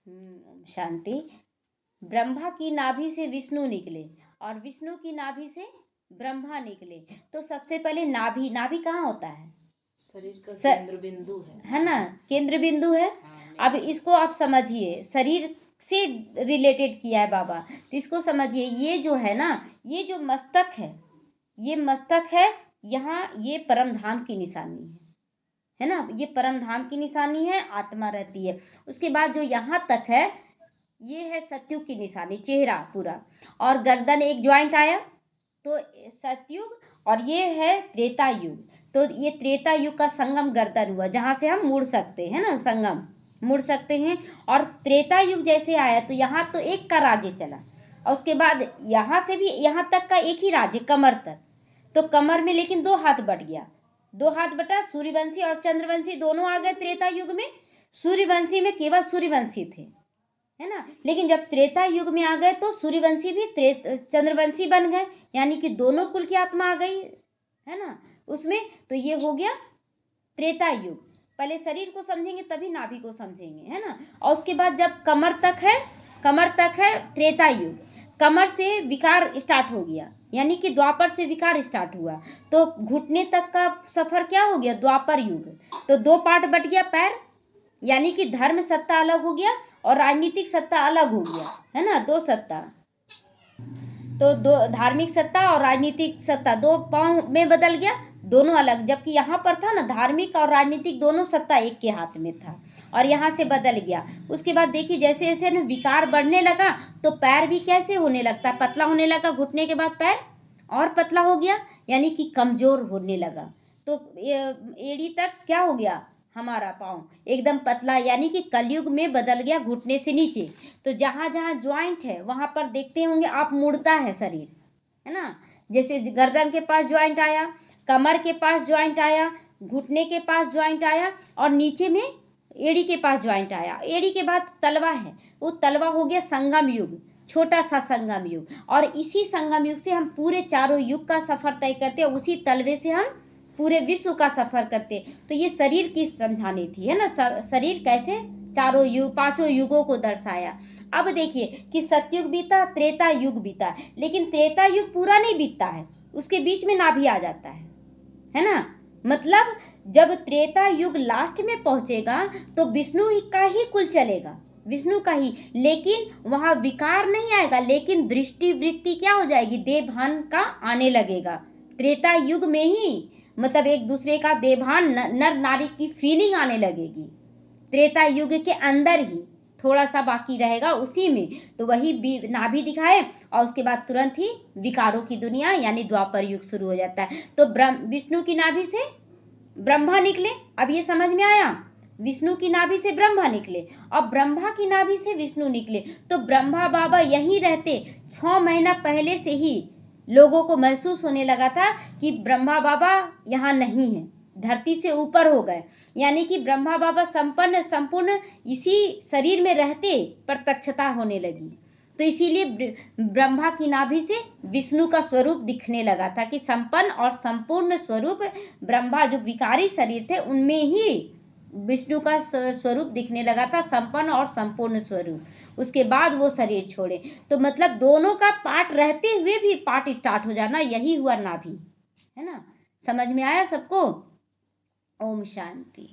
शांति। ब्रह्मा की नाभि से विष्णु निकले और विष्णु की नाभि से ब्रह्मा निकले। तो सबसे पहले नाभि, नाभि कहाँ होता है? शरीर का केंद्र बिंदु है ना, केंद्र बिंदु है। अब इसको आप समझिए, शरीर से रिलेटेड किया है बाबा, तो इसको समझिए। ये जो है ना, ये जो मस्तक है, ये मस्तक है, यहाँ ये परम धाम की निशानी है ना, ये परम धाम की निशानी है, आत्मा रहती है। उसके बाद जो यहाँ तक है, ये है सतयुग की निशानी, चेहरा पूरा, और गर्दन एक ज्वाइंट आया, तो सतयुग, और ये है त्रेता युग। तो ये त्रेता युग का संगम गर्दन हुआ, जहाँ से हम मुड़ सकते हैं ना, संगम मुड़ सकते हैं। और त्रेता युग जैसे आया तो यहाँ तो एक का राज्य चला, और उसके बाद यहाँ से भी यहाँ तक का एक ही राज्य, कमर तक। तो कमर में लेकिन दो हाथ बट गया, दो हाथ बटा, सूर्यवंशी और चंद्रवंशी दोनों आ गए त्रेता युग में। सूर्यवंशी में केवल सूर्यवंशी थे, है ना, लेकिन जब त्रेता युग में आ गए तो सूर्यवंशी भी चंद्रवंशी बन गए, यानी कि दोनों कुल की आत्मा आ गई, है ना उसमें। तो ये हो गया त्रेता युग। पहले शरीर को समझेंगे तभी नाभि को समझेंगे, है ना। और उसके बाद जब कमर तक है, कमर तक है त्रेता युग। कमर से विकार स्टार्ट हो गया, यानी कि द्वापर से विकार स्टार्ट हुआ, तो घुटने तक का सफर क्या हो गया, द्वापर युग। तो दो पार्ट बट गया पैर, यानी कि धर्म सत्ता अलग हो गया और राजनीतिक सत्ता अलग हो गया, है ना, दो सत्ता। तो दो धार्मिक सत्ता और राजनीतिक सत्ता दो पांव में बदल गया, दोनों अलग। जबकि यहाँ पर था ना, धार्मिक और राजनीतिक दोनों सत्ता एक के हाथ में था, और यहाँ से बदल गया। उसके बाद देखिए, जैसे जैसे ना विकार बढ़ने लगा तो पैर भी कैसे होने लगता है, पतला होने लगा। घुटने के बाद पैर और पतला हो गया, यानी कि कमजोर होने लगा। तो एड़ी तक क्या हो गया, हमारा पाँव एकदम पतला, यानी कि कलयुग में बदल गया घुटने से नीचे। तो जहाँ जहाँ ज्वाइंट है वहाँ पर देखते होंगे आप, मुड़ता है शरीर, है ना। जैसे गर्दन के पास ज्वाइंट आया, कमर के पास ज्वाइंट आया, घुटने के पास ज्वाइंट आया, और नीचे में एड़ी के पास ज्वाइंट आया। एड़ी के बाद तलवा है, वो तलवा हो गया संगम युग, छोटा सा संगम युग। और इसी संगम युग से हम पूरे चारों युग का सफर तय करते हैं, उसी तलवे से हम पूरे विश्व का सफर करते। तो ये शरीर की समझानी थी, है ना, शरीर कैसे चारों युग, पांचों युगों को दर्शाया। अब देखिए कि सतयुग बीता, त्रेता युग बीता, लेकिन त्रेता युग पूरा नहीं बीतता है, उसके बीच में नाभि आ जाता है ना। मतलब जब त्रेता युग लास्ट में पहुंचेगा तो विष्णु का ही कुल चलेगा, विष्णु का ही, लेकिन वहां विकार नहीं आएगा, लेकिन दृष्टि वृत्ति क्या हो जाएगी, देवभान का आने लगेगा त्रेता युग में ही। मतलब एक दूसरे का देवभान, नर नारी की फीलिंग आने लगेगी त्रेता युग के अंदर ही, थोड़ा सा बाकी रहेगा उसी में। तो वही नाभि दिखाए, और उसके बाद तुरंत ही विकारों की दुनिया यानी द्वापर युग शुरू हो जाता है। तो विष्णु की नाभि से ब्रह्मा निकले, अब ये समझ में आया, विष्णु की नाभि से ब्रह्मा निकले और ब्रह्मा की नाभि से विष्णु निकले। तो ब्रह्मा बाबा यहीं रहते, 6 महीना पहले से ही लोगों को महसूस होने लगा था कि ब्रह्मा बाबा यहाँ नहीं है, धरती से ऊपर हो गए, यानी कि ब्रह्मा बाबा संपूर्ण इसी शरीर में रहते प्रत्यक्षता होने लगी। तो इसीलिए ब्रह्मा की नाभि से विष्णु का स्वरूप दिखने लगा था कि संपन्न और संपूर्ण स्वरूप ब्रह्मा जो विकारी शरीर थे उनमें ही विष्णु का स्वरूप दिखने लगा था, संपन्न और संपूर्ण स्वरूप। उसके बाद वो शरीर छोड़े, तो मतलब दोनों का पार्ट रहते हुए भी पार्ट स्टार्ट हो जाना, यही हुआ नाभि, है ना। समझ में आया सबको? ओम शांति।